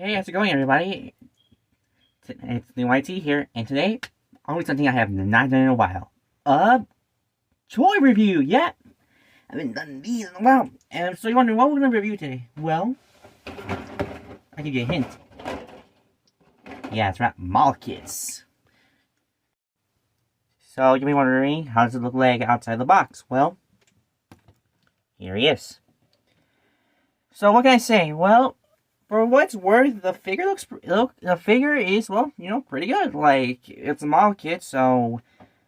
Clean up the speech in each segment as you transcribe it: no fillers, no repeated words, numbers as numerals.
Hey, how's it going, everybody? It's the YT here, and today I'll do something I have not done in a while. A toy review, yeah! I haven't done these in a while, and so you're wondering what we're going to review today. Well, I'll give you a hint. Yeah, it's right, Model Kits. So you'll be wondering, how does it look like outside the box? Well, here he is. So what can I say? Well, for what's worth, the figure is, well, pretty good. Like, it's a model kit, so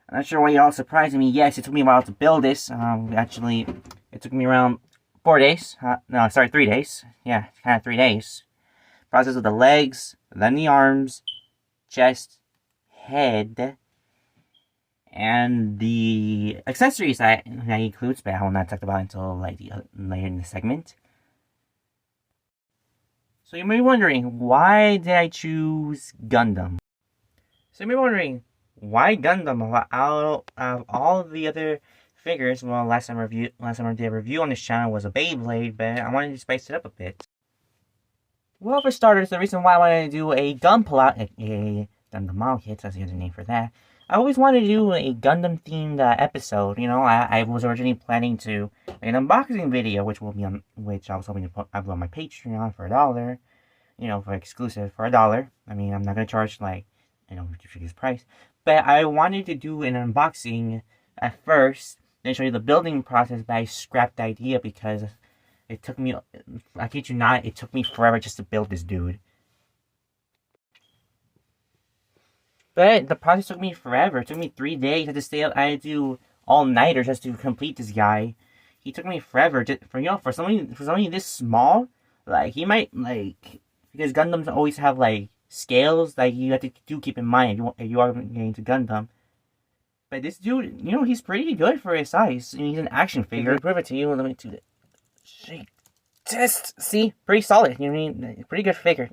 I'm not sure why y'all surprising me. Yes, it took me a while to build this. Actually, it took me around 4 days. No, sorry, 3 days. Yeah, kind of 3 days. Process of the legs, then the arms, chest, head, and the accessories that includes, but I will not talk about until later in the segment. So you may be wondering, why did I choose Gundam? So you may be wondering, why Gundam out of all of the other figures? Well, last time I did a review on this channel was a Beyblade, but I wanted to spice it up a bit. Well, for starters, the reason why I wanted to do a Gundam model kit, that's the other name for that. I always wanted to do a Gundam-themed episode. I was originally planning to make an unboxing video, which I was hoping to upload on my Patreon for $1. For exclusive for $1. I mean, I'm not gonna charge ridiculous price, but I wanted to do an unboxing at first, then show you the building process. But I scrapped the idea because it took me, I kid you not, it took me forever just to build this dude. But the process took me forever. It took me 3 days. I had to stay up. I had to do all-nighter just to complete this guy. He took me forever. For somebody this small, like he might because Gundams always have scales that you have to keep in mind if you are getting into Gundam. But this dude, he's pretty good for his size. He's an action figure. Prove it to you. Let me do the shake test. See, pretty solid. Pretty good figure.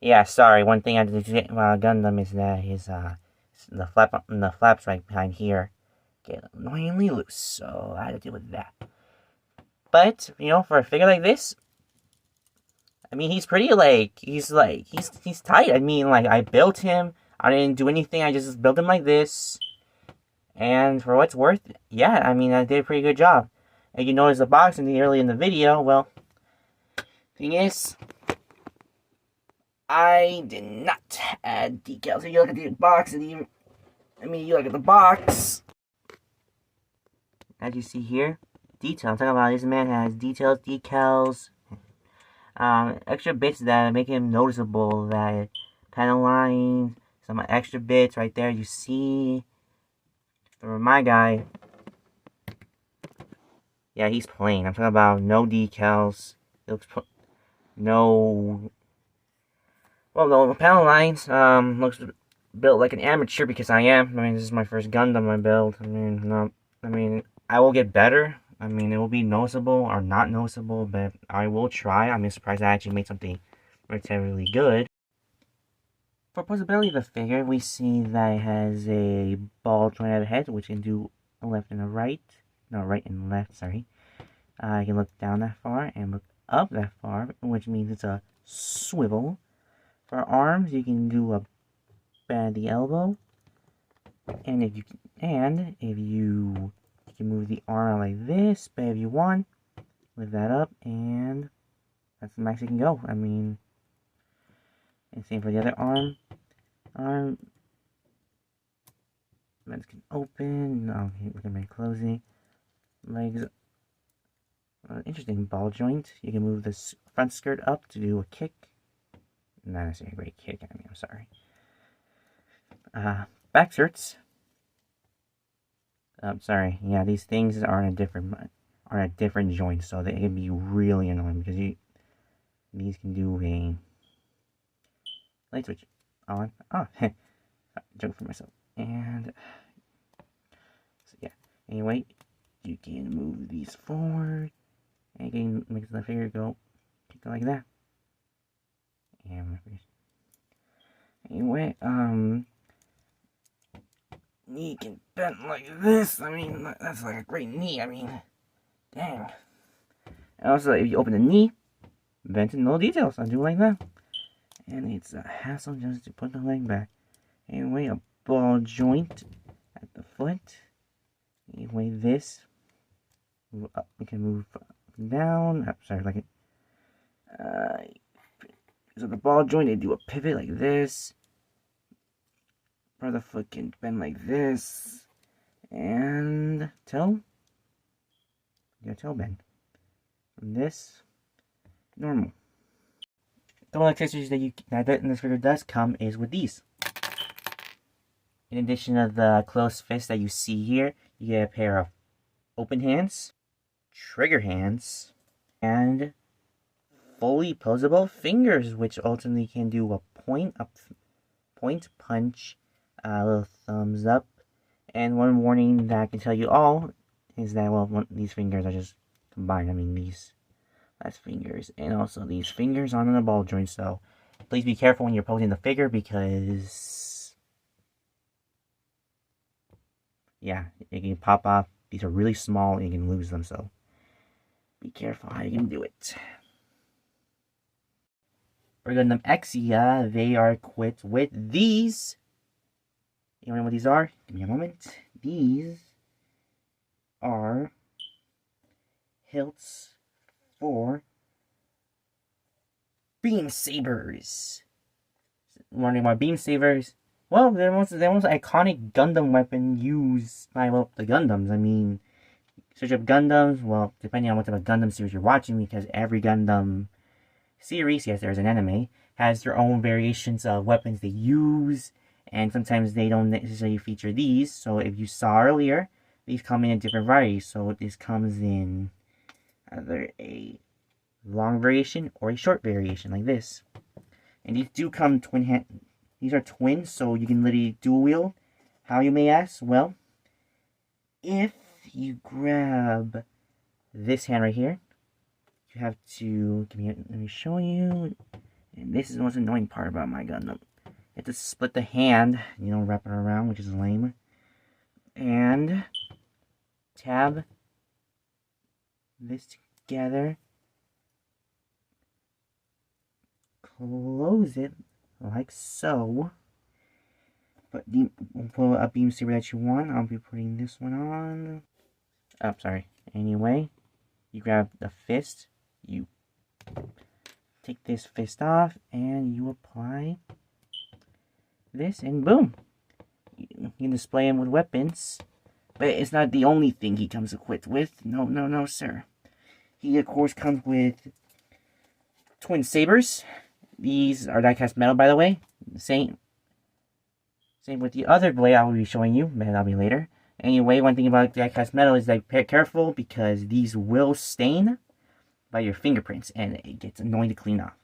Yeah, sorry. One thing I did about Gundam is that the flaps right behind here get annoyingly loose, so I had to deal with that. But for a figure like this, I mean, he's pretty he's tight. I mean, I built him. I didn't do anything. I just built him like this, and for what's worth, yeah, I mean, I did a pretty good job. And you notice the box early in the video. Well, thing is, I did not add decals. So you look at the box, and you look at the box. As you see here, detail. I'm talking about this man has details, decals, extra bits that make him noticeable. That panel lines, some extra bits right there. You see, for my guy, yeah, he's plain. I'm talking about no decals. It looks no. Well, the panel lines looks built like an amateur because I am. I mean, this is my first Gundam I build. I will get better. I mean, it will be noticeable or not noticeable, but I will try. I'm surprised I actually made something relatively good. For posability of the figure, we see that it has a ball jointed head, which can do a left and a right. No, right and left, sorry. I can look down that far and look up that far, which means it's a swivel. For arms, you can do a bend at the elbow, and if you can move the arm out like this, but if you want, lift that up, and that's the max you can go. I mean, and same for the other arm. Legs can open. Okay, look at my closing. Legs. Interesting ball joint. You can move this front skirt up to do a kick. Not necessarily a great kick. I mean, I'm sorry. Back skirts. Sorry. Yeah, these things are in a different joint, so they can be really annoying because these can do a light switch on. Oh, joke for myself. And so yeah. Anyway, you can move these forward, and you can make the figure go like that. And anyway, knee can bend like this. I mean, that's like a great knee. I mean, dang. And also, if you open the knee, Invented little details. I do like that. And it's a hassle just to put the leg back. Anyway, a ball joint at the foot. Anyway, this. Move up. We can move up and down. Oh, sorry, like it. So the ball joint, they do a pivot like this. Brother foot can bend like this. And toe. Yeah, toe bend. From this, normal. The only accessories that this figure does come is with these. In addition to the closed fist that you see here, you get a pair of open hands, trigger hands, and fully posable fingers, which ultimately can do a point punch, a little thumbs up, and one warning that I can tell you all is that, well, these fingers are just combined. I mean, these last fingers and also these fingers on the ball joint, so please be careful when you're posing the figure because, yeah, it can pop off. These are really small and you can lose them, so be careful how you can do it. For Gundam Exia, they are equipped with these. You know what these are? Give me a moment. These are hilts for beam sabers. Wondering why beam sabers? Well, they're the most iconic Gundam weapon used by, well, the Gundams. I mean, search up Gundams. Well, depending on what type of Gundam series you're watching, because every Gundam series, yes, there's an anime, has their own variations of weapons they use, and sometimes they don't necessarily feature these. So if you saw earlier, these come in different varieties. So this comes in either a long variation or a short variation like this. And these do come these are twins, so you can literally dual wield. How, you may ask? Well, if you grab this hand right here, you have to let me show you. And this is the most annoying part about my Gundam. You have to split the hand, you know, wrap it around, which is lame. And tab this together. Close it like so. But pull a beam saber that you want. I'll be putting this one on. Oh, sorry. Anyway, you grab the fist. You take this fist off, and you apply this, and boom. You can display him with weapons. But it's not the only thing he comes equipped with. No, no, no, sir. He, of course, comes with twin sabers. These are die-cast metal, by the way. Same with the other blade I will be showing you, but that'll be later. Anyway, one thing about die-cast metal is that be careful because these will stain by your fingerprints, and it gets annoying to clean off.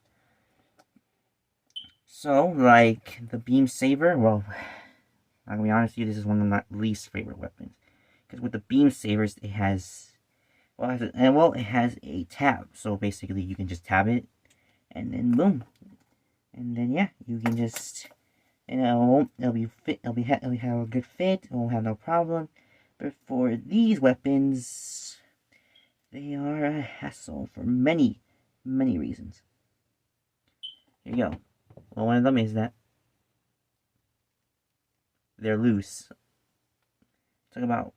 So, like the beam saber, well, I'm gonna be honest with you, this is one of my least favorite weapons. Because with the beam sabers, it has, it has a tab. So basically, you can just tab it, and then boom, and then yeah, you can just, you know, it'll have a good fit. It won't have no problem. But for these weapons, they are a hassle for many, many reasons. Here you go. Well, one of them is that they're loose. Talk about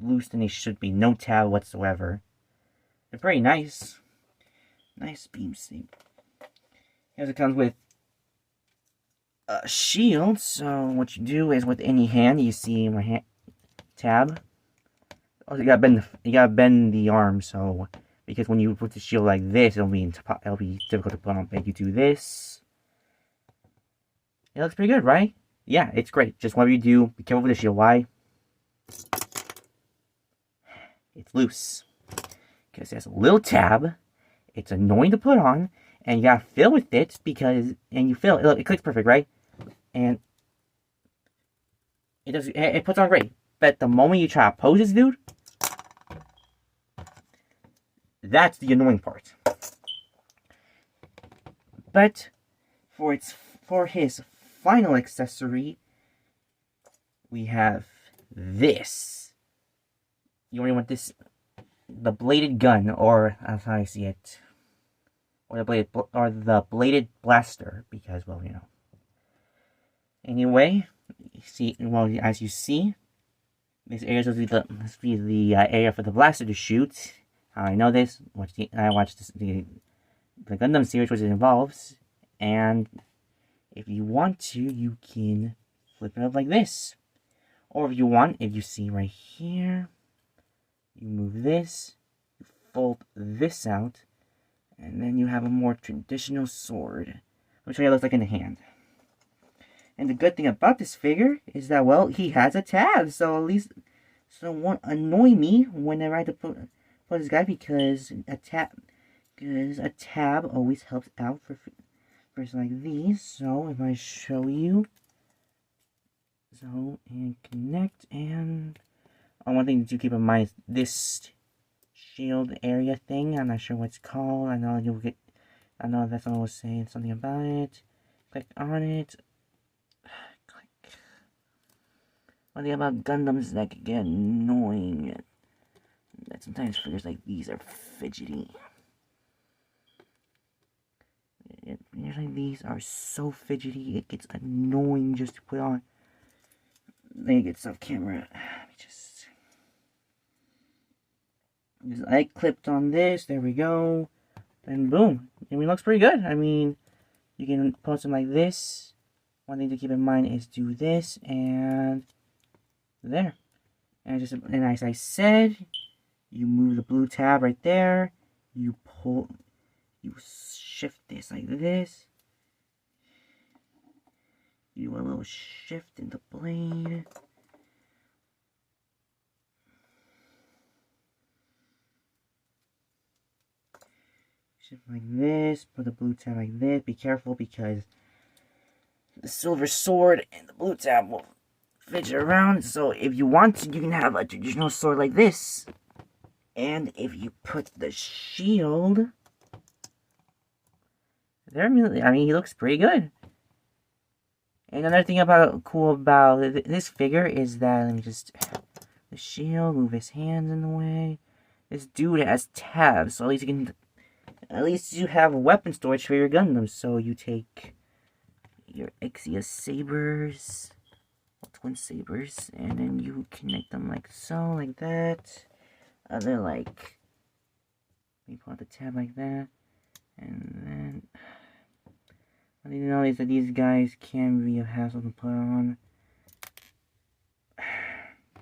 loose than they should be. No tab whatsoever. They're pretty nice. Nice beam saber. Here's it comes with a shield. So what you do is with any hand, you see my hand tab. Oh, you gotta bend the arm. So because when you put the shield like this, it'll be difficult to put on. But you do this. It looks pretty good, right? Yeah, it's great. Just whatever you do, be careful with the shield. Why? It's loose. Because it has a little tab. It's annoying to put on. And you gotta fill with it because, and you fill it. Look, it clicks perfect, right? And it puts on great. But the moment you try to pose this dude, that's the annoying part. But for his final accessory, we have this. You only want this, the bladed gun, or as I see it, or the bladed blaster, because, well, you know. Anyway, see, well, as you see, this area must be the area for the blaster to shoot. How I know this? I watched the Gundam series, which it involves, and if you want to, you can flip it up like this. Or if you want, if you see right here, you move this, you fold this out, and then you have a more traditional sword, which it looks like in the hand. And the good thing about this figure is that, well, he has a tab, so at least, so it won't annoy me whenever I have to put this guy, because a tab always helps out for something like these. So if I show you, so and connect, and one thing to keep in mind is this shield area thing. I'm not sure what it's called. I know that's what I was saying something about it. Click on it. Click. One thing about Gundams that can get annoying, that sometimes figures like these are fidgety. Figures like these are so fidgety, it gets annoying just to put on. Then it gets off camera. Just I clipped on this. There we go. And boom. I mean, it looks pretty good. I mean, you can post them like this. One thing to keep in mind is do this and there. And as I said, you move the blue tab right there. You shift this like this. You do a little shift in the blade. Shift like this. Put the blue tab like this. Be careful because the silver sword and the blue tab will fidget around. So if you want to, you can have a traditional sword like this. And if you put the shield there, I mean, he looks pretty good. And another thing cool about this figure is that, let me just, the shield, move his hands in the way. This dude has tabs, so at least you have weapon storage for your Gundam. So you take your G.Exia sabers, twin sabers, and then you connect them like so, like that. They're like, you pull out the tab like that, and then I didn't know is that these guys can be a hassle to put on.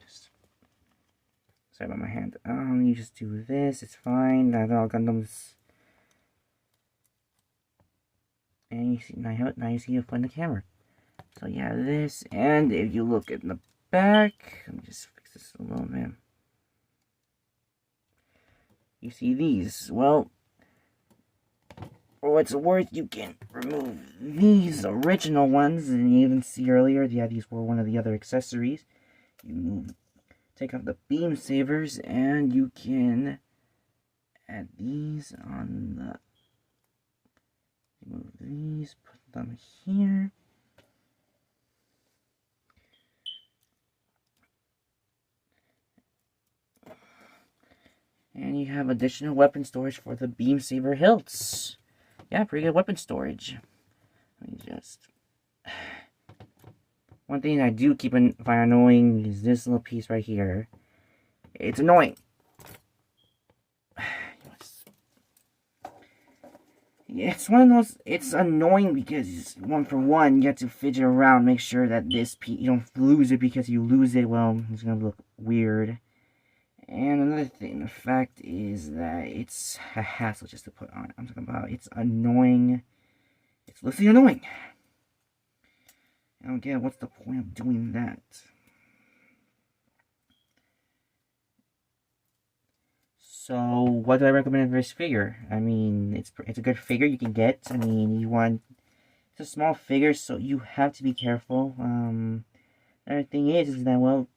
Just sorry about my hand. You just do this. It's fine. That's all Gundams. And you see now you see it in the camera. So yeah, this, and if you look at the back, let me just fix this a little bit. You see these. Well, for what it's worth, you can remove these original ones, and you even see earlier, yeah, these were one of the other accessories. You take off the beam sabers, and you can add these on the. Remove these, put them here. And you have additional weapon storage for the beam saber hilts. Yeah, pretty good weapon storage. Let me just. One thing I do find annoying is this little piece right here. It's annoying. It's one of those. It's annoying because one for one, you have to fidget around, make sure that this piece, you don't lose it, because you lose it, well, it's gonna look weird. And another thing, the fact is that it's a hassle just to put on. I'm talking about it's annoying. It's literally annoying. I don't get what's the point of doing that. So, what do I recommend for this figure? I mean, it's a good figure you can get. I mean, it's a small figure, so you have to be careful. Another thing is that, well,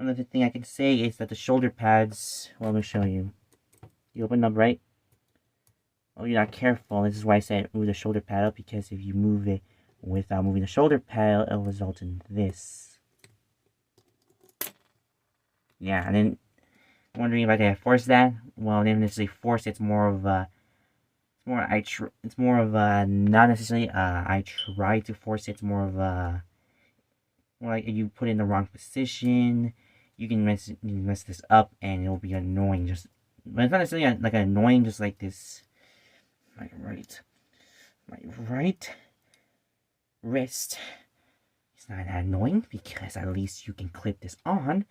another thing I can say is that the shoulder pads, well, let me show you. You open up, right? Oh, you're not careful. This is why I said move the shoulder pad up, because if you move it without moving the shoulder pad, it'll result in this. Yeah, and then wondering if I can force that. Well, then necessarily force, it's more of a It's more of a, not necessarily, I try to force it. It's more of a, more like if you put it in the wrong position, you can mess this up and it'll be annoying. Just, but it's not necessarily like annoying, just like this. My right wrist. It's not that annoying because at least you can clip this on,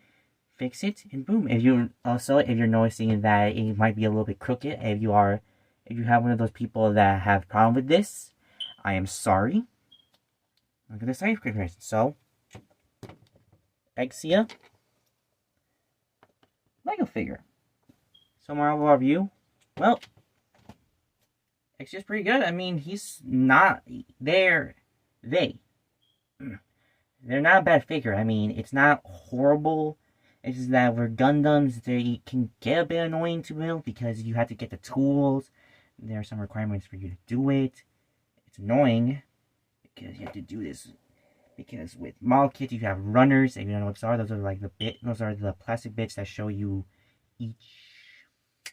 fix it, and boom. If you're noticing that it might be a little bit crooked, if you have one of those people that have problem with this, I am sorry. Look at the side comparison. So, Exia Lego figure. So moral review. Well, Exia's pretty good. I mean, he's not they're not a bad figure. I mean, it's not horrible. It's just that with Gundams, they can get a bit annoying to build because you have to get the tools. There are some requirements for you to do it. It's annoying because you have to do this. Because with Model Kit, you have runners. If you don't know what those are, those are like those are the plastic bits that show you each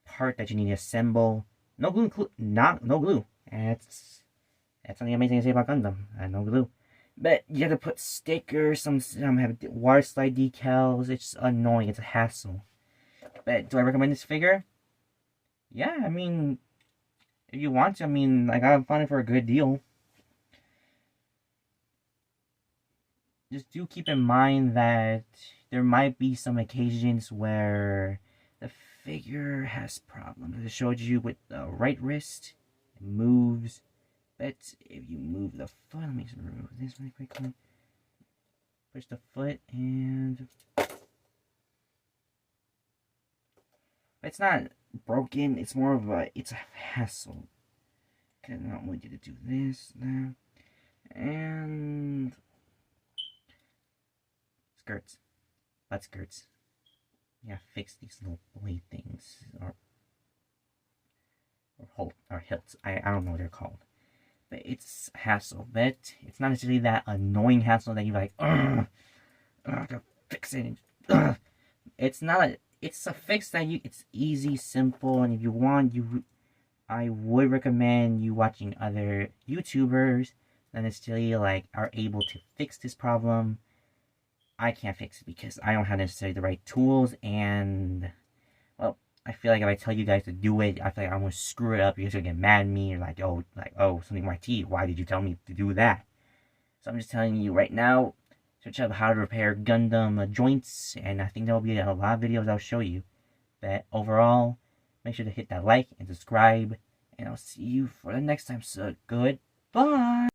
part that you need to assemble. No glue, no glue. And that's something amazing to say about Gundam. No glue. But you have to put stickers, some have water slide decals. It's annoying. It's a hassle. But do I recommend this figure? Yeah, I mean, if you want to, I mean, like, I found it for a good deal. Just do keep in mind that there might be some occasions where the figure has problems. As I showed you with the right wrist, it moves. But if you move the foot, let me just remove this really quickly. Push the foot and it's not broken. It's more of it's a hassle. Cause I don't want you to do this now. And skirts, butt skirts. Yeah, fix these little blade things or hilts. I don't know what they're called. But it's hassle. But it's not necessarily that annoying hassle that you're like, I gotta fix it. It's not. It's a fix that it's easy, simple, and if you want, I would recommend you watching other YouTubers that necessarily like are able to fix this problem. I can't fix it because I don't have necessarily the right tools, and well, I feel like if I tell you guys to do it, I feel like I'm gonna screw it up. You're gonna get mad at me. You're like, oh, something with my teeth. Why did you tell me to do that? So I'm just telling you right now. Search up how to repair Gundam joints, and I think there will be a lot of videos I'll show you. But overall, make sure to hit that like and subscribe, and I'll see you for the next time. So goodbye.